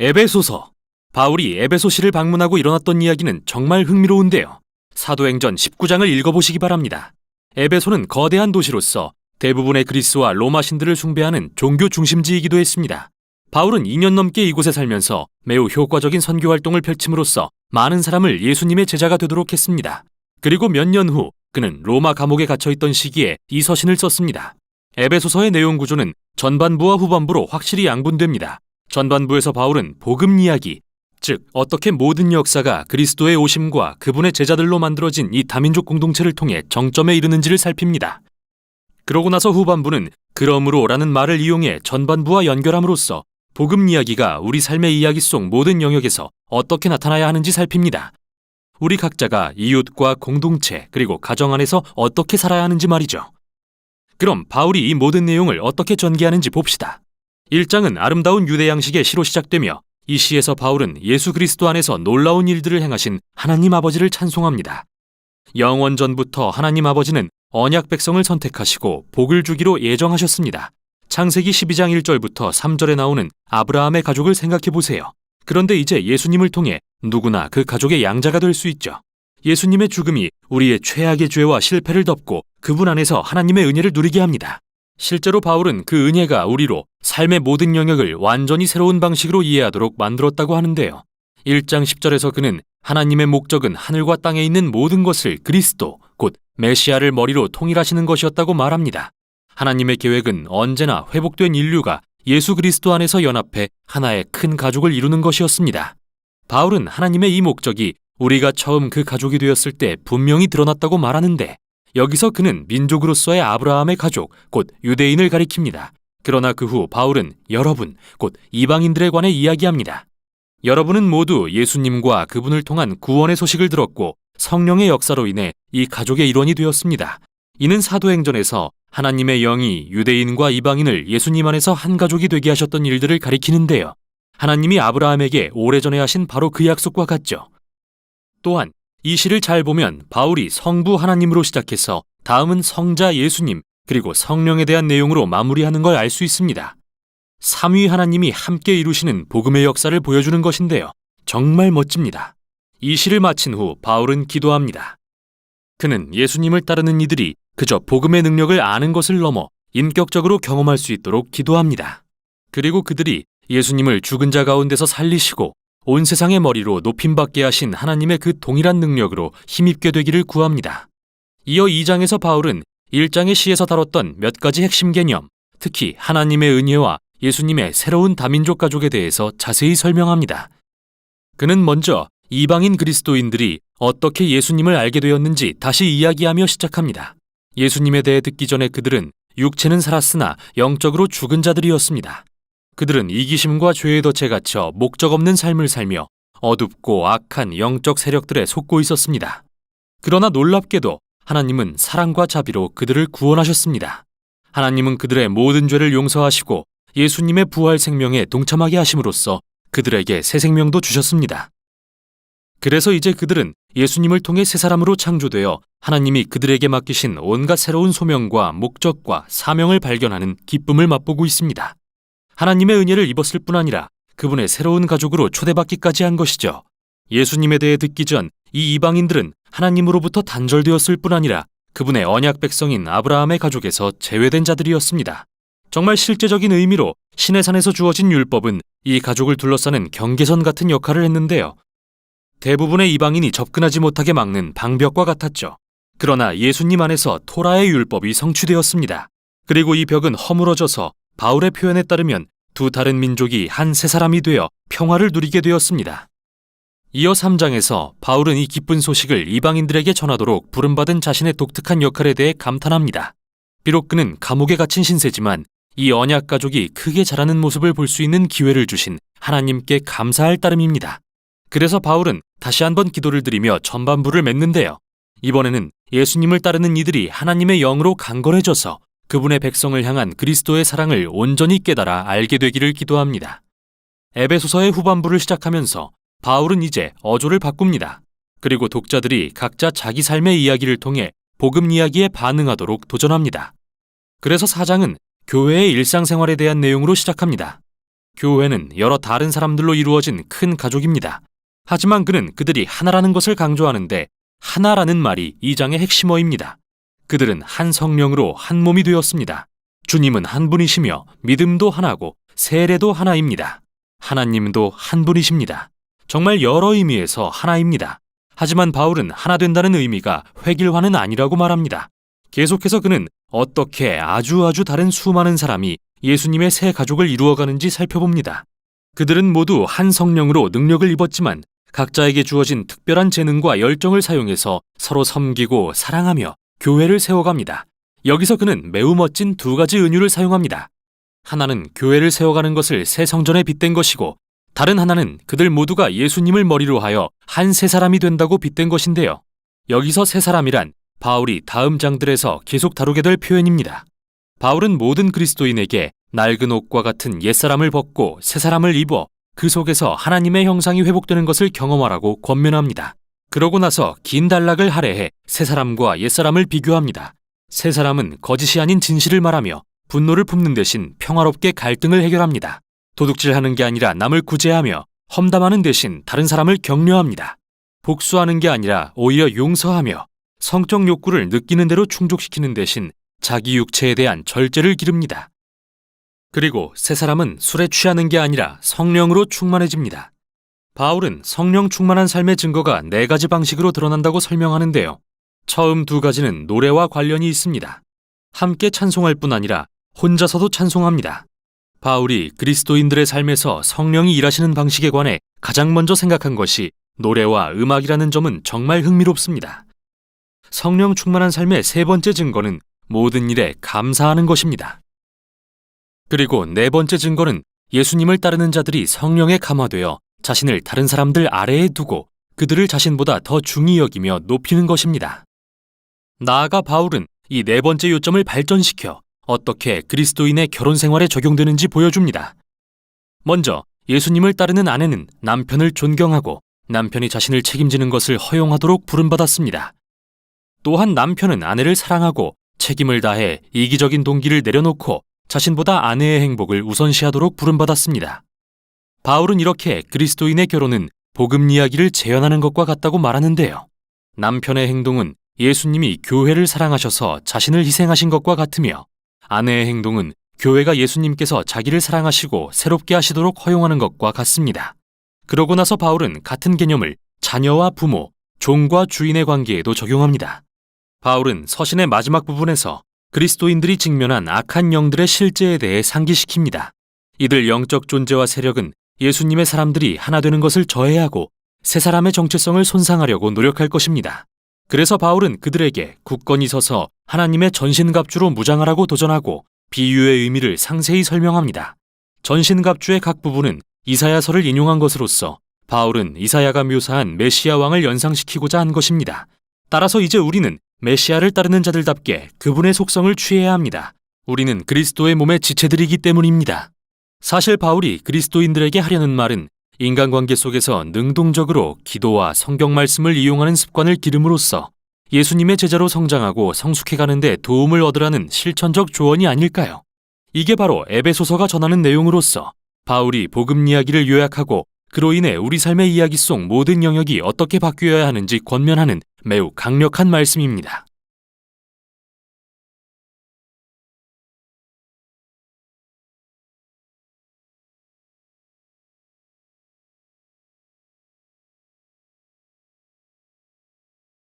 에베소서. 바울이 에베소시를 방문하고 일어났던 이야기는 정말 흥미로운데요. 사도행전 19장을 읽어보시기 바랍니다. 에베소는 거대한 도시로서 대부분의 그리스와 로마 신들을 숭배하는 종교 중심지이기도 했습니다. 바울은 2년 넘게 이곳에 살면서 매우 효과적인 선교 활동을 펼침으로써 많은 사람을 예수님의 제자가 되도록 했습니다. 그리고 몇 년 후 그는 로마 감옥에 갇혀있던 시기에 이 서신을 썼습니다. 에베소서의 내용 구조는 전반부와 후반부로 확실히 양분됩니다. 전반부에서 바울은 복음 이야기, 즉 어떻게 모든 역사가 그리스도의 오심과 그분의 제자들로 만들어진 이 다민족 공동체를 통해 정점에 이르는지를 살핍니다. 그러고 나서 후반부는 그러므로라는 말을 이용해 전반부와 연결함으로써 복음 이야기가 우리 삶의 이야기 속 모든 영역에서 어떻게 나타나야 하는지 살핍니다. 우리 각자가 이웃과 공동체 그리고 가정 안에서 어떻게 살아야 하는지 말이죠. 그럼 바울이 이 모든 내용을 어떻게 전개하는지 봅시다. 1장은 아름다운 유대 양식의 시로 시작되며 이 시에서 바울은 예수 그리스도 안에서 놀라운 일들을 행하신 하나님 아버지를 찬송합니다. 영원 전부터 하나님 아버지는 언약 백성을 선택하시고 복을 주기로 예정하셨습니다. 창세기 12장 1절부터 3절에 나오는 아브라함의 가족을 생각해 보세요. 그런데 이제 예수님을 통해 누구나 그 가족의 양자가 될 수 있죠. 예수님의 죽음이 우리의 최악의 죄와 실패를 덮고 그분 안에서 하나님의 은혜를 누리게 합니다. 실제로 바울은 그 은혜가 우리로 삶의 모든 영역을 완전히 새로운 방식으로 이해하도록 만들었다고 하는데요. 1장 10절에서 그는 하나님의 목적은 하늘과 땅에 있는 모든 것을 그리스도, 곧 메시아를 머리로 통일하시는 것이었다고 말합니다. 하나님의 계획은 언제나 회복된 인류가 예수 그리스도 안에서 연합해 하나의 큰 가족을 이루는 것이었습니다. 바울은 하나님의 이 목적이 우리가 처음 그 가족이 되었을 때 분명히 드러났다고 말하는데 여기서 그는 민족으로서의 아브라함의 가족, 곧 유대인을 가리킵니다. 그러나 그 후 바울은 여러분, 곧 이방인들에 관해 이야기합니다. 여러분은 모두 예수님과 그분을 통한 구원의 소식을 들었고 성령의 역사로 인해 이 가족의 일원이 되었습니다. 이는 사도행전에서 하나님의 영이 유대인과 이방인을 예수님 안에서 한 가족이 되게 하셨던 일들을 가리키는데요. 하나님이 아브라함에게 오래전에 하신 바로 그 약속과 같죠. 또한 이 시를 잘 보면 바울이 성부 하나님으로 시작해서 다음은 성자 예수님 그리고 성령에 대한 내용으로 마무리하는 걸 알 수 있습니다. 삼위 하나님이 함께 이루시는 복음의 역사를 보여주는 것인데요. 정말 멋집니다. 이 시를 마친 후 바울은 기도합니다. 그는 예수님을 따르는 이들이 그저 복음의 능력을 아는 것을 넘어 인격적으로 경험할 수 있도록 기도합니다. 그리고 그들이 예수님을 죽은 자 가운데서 살리시고 온 세상의 머리로 높임받게 하신 하나님의 그 동일한 능력으로 힘입게 되기를 구합니다. 이어 2장에서 바울은 1장의 시에서 다뤘던 몇 가지 핵심 개념, 특히 하나님의 은혜와 예수님의 새로운 다민족 가족에 대해서 자세히 설명합니다. 그는 먼저 이방인 그리스도인들이 어떻게 예수님을 알게 되었는지 다시 이야기하며 시작합니다. 예수님에 대해 듣기 전에 그들은 육체는 살았으나 영적으로 죽은 자들이었습니다. 그들은 이기심과 죄의 덫에 갇혀 목적 없는 삶을 살며 어둡고 악한 영적 세력들에 속고 있었습니다. 그러나 놀랍게도 하나님은 사랑과 자비로 그들을 구원하셨습니다. 하나님은 그들의 모든 죄를 용서하시고 예수님의 부활 생명에 동참하게 하심으로써 그들에게 새 생명도 주셨습니다. 그래서 이제 그들은 예수님을 통해 새 사람으로 창조되어 하나님이 그들에게 맡기신 온갖 새로운 소명과 목적과 사명을 발견하는 기쁨을 맛보고 있습니다. 하나님의 은혜를 입었을 뿐 아니라 그분의 새로운 가족으로 초대받기까지 한 것이죠. 예수님에 대해 듣기 전 이 이방인들은 하나님으로부터 단절되었을 뿐 아니라 그분의 언약 백성인 아브라함의 가족에서 제외된 자들이었습니다. 정말 실제적인 의미로 신의 산에서 주어진 율법은 이 가족을 둘러싸는 경계선 같은 역할을 했는데요. 대부분의 이방인이 접근하지 못하게 막는 방벽과 같았죠. 그러나 예수님 안에서 토라의 율법이 성취되었습니다. 그리고 이 벽은 허물어져서 바울의 표현에 따르면 두 다른 민족이 한 세 사람이 되어 평화를 누리게 되었습니다. 이어 3장에서 바울은 이 기쁜 소식을 이방인들에게 전하도록 부름받은 자신의 독특한 역할에 대해 감탄합니다. 비록 그는 감옥에 갇힌 신세지만 이 언약 가족이 크게 자라는 모습을 볼 수 있는 기회를 주신 하나님께 감사할 따름입니다. 그래서 바울은 다시 한번 기도를 드리며 전반부를 맺는데요. 이번에는 예수님을 따르는 이들이 하나님의 영으로 강건해져서 그분의 백성을 향한 그리스도의 사랑을 온전히 깨달아 알게 되기를 기도합니다. 에베소서의 후반부를 시작하면서 바울은 이제 어조를 바꿉니다. 그리고 독자들이 각자 자기 삶의 이야기를 통해 복음 이야기에 반응하도록 도전합니다. 그래서 4장은 교회의 일상생활에 대한 내용으로 시작합니다. 교회는 여러 다른 사람들로 이루어진 큰 가족입니다. 하지만 그는 그들이 하나라는 것을 강조하는데 하나라는 말이 이 장의 핵심어입니다. 그들은 한 성령으로 한 몸이 되었습니다. 주님은 한 분이시며 믿음도 하나고 세례도 하나입니다. 하나님도 한 분이십니다. 정말 여러 의미에서 하나입니다. 하지만 바울은 하나 된다는 의미가 획일화는 아니라고 말합니다. 계속해서 그는 어떻게 아주 다른 수많은 사람이 예수님의 새 가족을 이루어가는지 살펴봅니다. 그들은 모두 한 성령으로 능력을 입었지만 각자에게 주어진 특별한 재능과 열정을 사용해서 서로 섬기고 사랑하며 교회를 세워갑니다. 여기서 그는 매우 멋진 두 가지 은유를 사용합니다. 하나는 교회를 세워가는 것을 새 성전에 빗댄 것이고 다른 하나는 그들 모두가 예수님을 머리로 하여 한 새 사람이 된다고 빗댄 것인데요. 여기서 새 사람이란 바울이 다음 장들에서 계속 다루게 될 표현입니다. 바울은 모든 그리스도인에게 낡은 옷과 같은 옛사람을 벗고 새 사람을 입어 그 속에서 하나님의 형상이 회복되는 것을 경험하라고 권면합니다. 그러고 나서 긴 단락을 할애해 새 사람과 옛사람을 비교합니다. 새 사람은 거짓이 아닌 진실을 말하며 분노를 품는 대신 평화롭게 갈등을 해결합니다. 도둑질하는 게 아니라 남을 구제하며 험담하는 대신 다른 사람을 격려합니다. 복수하는 게 아니라 오히려 용서하며 성적 욕구를 느끼는 대로 충족시키는 대신 자기 육체에 대한 절제를 기릅니다. 그리고 새 사람은 술에 취하는 게 아니라 성령으로 충만해집니다. 바울은 성령 충만한 삶의 증거가 4가지 방식으로 드러난다고 설명하는데요. 처음 2가지는 노래와 관련이 있습니다. 함께 찬송할 뿐 아니라 혼자서도 찬송합니다. 바울이 그리스도인들의 삶에서 성령이 일하시는 방식에 관해 가장 먼저 생각한 것이 노래와 음악이라는 점은 정말 흥미롭습니다. 성령 충만한 삶의 3번째 증거는 모든 일에 감사하는 것입니다. 그리고 4번째 증거는 예수님을 따르는 자들이 성령에 감화되어 자신을 다른 사람들 아래에 두고 그들을 자신보다 더 중히 여기며 높이는 것입니다. 나아가 바울은 이 4번째 요점을 발전시켜 어떻게 그리스도인의 결혼 생활에 적용되는지 보여줍니다. 먼저 예수님을 따르는 아내는 남편을 존경하고 남편이 자신을 책임지는 것을 허용하도록 부름받았습니다. 또한 남편은 아내를 사랑하고 책임을 다해 이기적인 동기를 내려놓고 자신보다 아내의 행복을 우선시하도록 부름받았습니다. 바울은 이렇게 그리스도인의 결혼은 복음 이야기를 재현하는 것과 같다고 말하는데요. 남편의 행동은 예수님이 교회를 사랑하셔서 자신을 희생하신 것과 같으며 아내의 행동은 교회가 예수님께서 자기를 사랑하시고 새롭게 하시도록 허용하는 것과 같습니다. 그러고 나서 바울은 같은 개념을 자녀와 부모, 종과 주인의 관계에도 적용합니다. 바울은 서신의 마지막 부분에서 그리스도인들이 직면한 악한 영들의 실제에 대해 상기시킵니다. 이들 영적 존재와 세력은 예수님의 사람들이 하나 되는 것을 저해하고 새 사람의 정체성을 손상하려고 노력할 것입니다. 그래서 바울은 그들에게 굳건히 서서 하나님의 전신갑주로 무장하라고 도전하고 비유의 의미를 상세히 설명합니다. 전신갑주의 각 부분은 이사야서를 인용한 것으로서 바울은 이사야가 묘사한 메시아 왕을 연상시키고자 한 것입니다. 따라서 이제 우리는 메시아를 따르는 자들답게 그분의 속성을 취해야 합니다. 우리는 그리스도의 몸의 지체들이기 때문입니다. 사실 바울이 그리스도인들에게 하려는 말은 인간관계 속에서 능동적으로 기도와 성경 말씀을 이용하는 습관을 기름으로써 예수님의 제자로 성장하고 성숙해가는 데 도움을 얻으라는 실천적 조언이 아닐까요? 이게 바로 에베소서가 전하는 내용으로서 바울이 복음 이야기를 요약하고 그로 인해 우리 삶의 이야기 속 모든 영역이 어떻게 바뀌어야 하는지 권면하는 매우 강력한 말씀입니다.